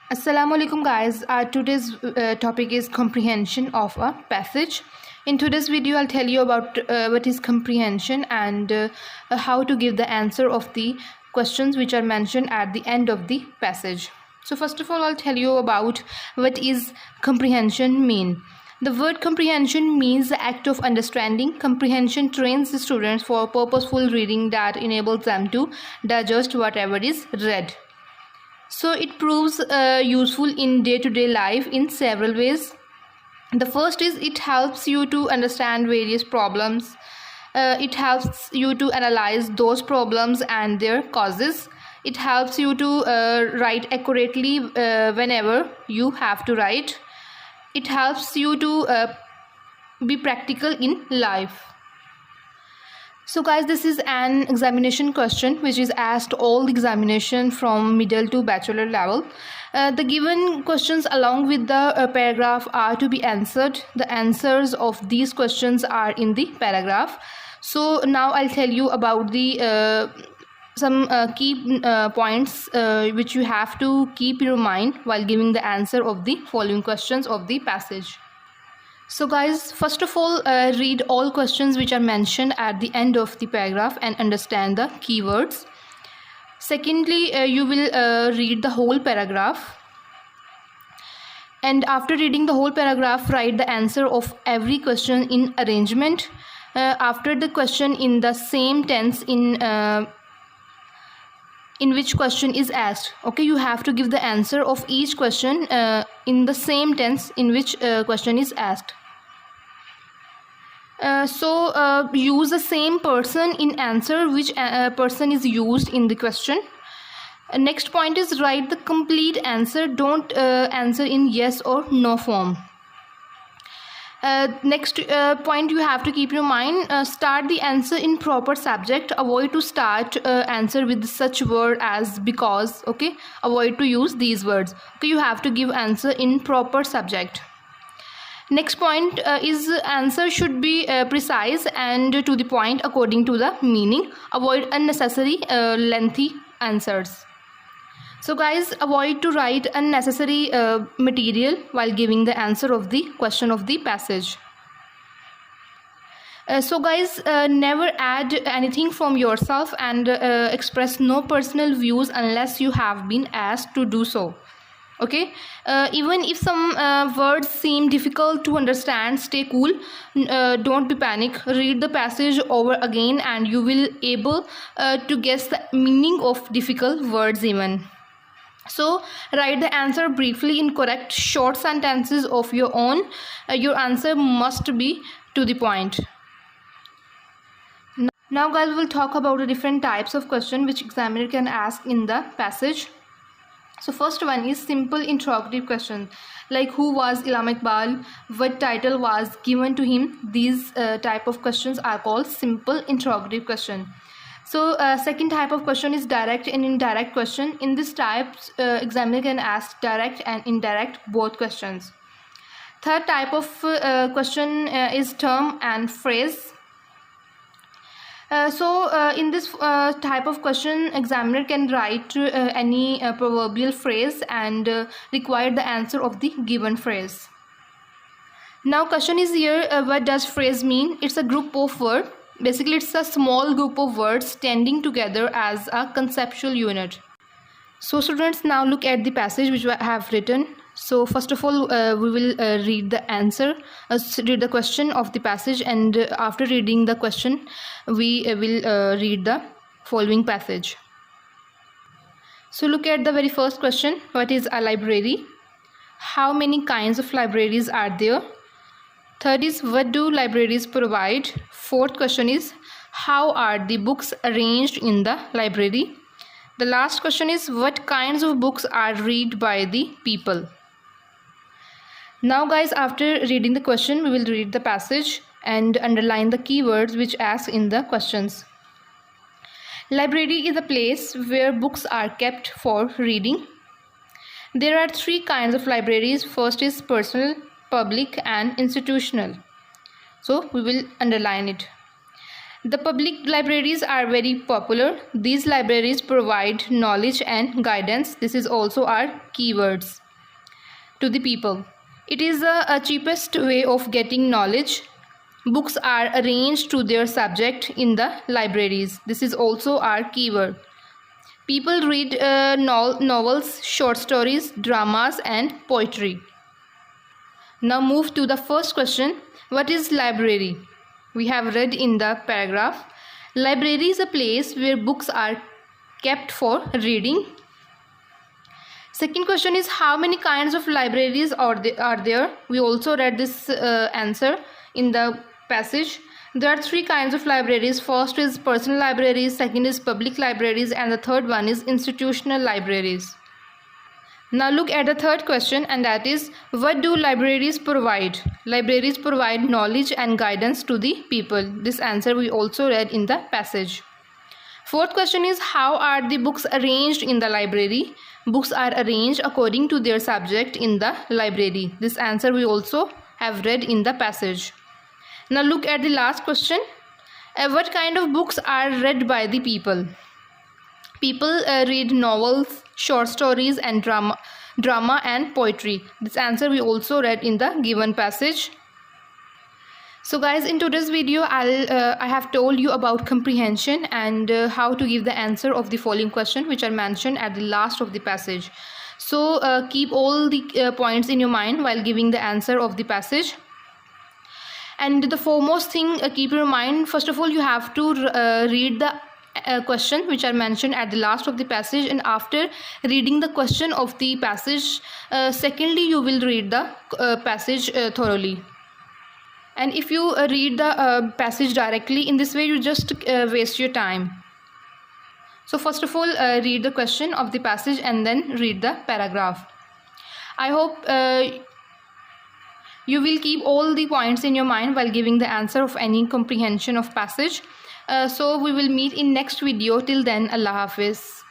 Assalamu alaikum guys. Today's topic is comprehension of a passage. In today's video I'll tell you about what is comprehension and how to give the answer of the questions which are mentioned at the end of the passage. So first of all I'll tell you about what is comprehension mean. The word comprehension means the act of understanding. Comprehension trains the students for purposeful reading that enables them to digest whatever is read. So it proves useful in day-to-day life in several ways. The first is it helps you to understand various problems. It helps you to analyze those problems and their causes. It helps you to write accurately whenever you have to write. It helps you to be practical in life. So guys, this is an examination question which is asked all the examination from middle to bachelor level. The given questions along with the paragraph are to be answered. The answers of these questions are in the paragraph. So now I'll tell you about the some key points which you have to keep in your mind while giving the answer of the following questions of the passage. So guys, first of all, read all questions which are mentioned at the end of the paragraph and understand the keywords. Secondly, you will read the whole paragraph. And after reading the whole paragraph, write the answer of every question in arrangement. After the question in the same tense in which question is asked. Okay, you have to give the answer of each question in the same tense in which question is asked. So use the same person in answer which person is used in the question. Next point is write the complete answer. Don't answer in yes or no form. Next point you have to keep in your mind, start the answer in proper subject. Avoid to start answer with such word as because. Okay, avoid to use these words. Okay, you have to give answer in proper subject. Next point is answer should be precise and to the point according to the meaning. Avoid unnecessary lengthy answers. So guys, avoid to write unnecessary material while giving the answer of the question of the passage. So guys, never add anything from yourself and express no personal views unless you have been asked to do so. Okay, even if some words seem difficult to understand, stay cool. Don't be panic. Read the passage over again and you will able to guess the meaning of difficult words even. So write the answer briefly in correct short sentences of your own. Your answer must be to the point. Now guys, we will talk about the different types of question which examiner can ask in the passage. So first one is simple interrogative question, like who was Allama Iqbal, what title was given to him. These type of questions are called simple interrogative question. So second type of question is direct and indirect question. In this type, examiner can ask direct and indirect both questions. Third type of question is term and phrase. In this type of question, examiner can write any proverbial phrase and require the answer of the given phrase. Now question is here, what does phrase mean? It's a group of words. Basically, it's a small group of words standing together as a conceptual unit. So students, now look at the passage which I have written. So first of all, we will read the answer, read the question of the passage, and after reading the question, we will read the following passage. So look at the very first question. What is a library? How many kinds of libraries are there? Third is, what do libraries provide? Fourth question is, how are the books arranged in the library? The last question is, what kinds of books are read by the people? Now guys, after reading the question, we will read the passage and underline the keywords which asked in the questions. Library is a place where books are kept for reading. There are three kinds of libraries. First is personal, public and institutional. So we will underline it. The public libraries are very popular. These libraries provide knowledge and guidance. This is also our keywords to the people. It is a cheapest way of getting knowledge. Books are arranged to their subject in the libraries. This is also our keyword. People read novels, short stories, dramas and poetry. Now move to the first question. What is library? We have read in the paragraph. Library is a place where books are kept for reading. Second question is, how many kinds of libraries are there? We also read this answer in the passage. There are 3 kinds of libraries. First is personal libraries, second is public libraries, and the third one is institutional libraries. Now look at the third question, and that is, what do libraries provide? Libraries provide knowledge and guidance to the people. This answer we also read in the passage. Fourth question is, how are the books arranged in the library? Books are arranged according to their subject in the library. This answer we also have read in the passage. Now look at the last question. What kind of books are read by the people? People read novels, short stories and drama and poetry. This answer we also read in the given passage. So guys, in today's video I have told you about comprehension and how to give the answer of the following question which are mentioned at the last of the passage. So keep all the points in your mind while giving the answer of the passage. And the foremost thing, keep in mind, first of all you have to read the question which are mentioned at the last of the passage, and after reading the question of the passage, secondly you will read the passage thoroughly. And if you read the passage directly, in this way you just waste your time. So first of all read the question of the passage and then read the paragraph. I hope you will keep all the points in your mind while giving the answer of any comprehension of passage. So we will meet in next video. Till then, Allah Hafiz.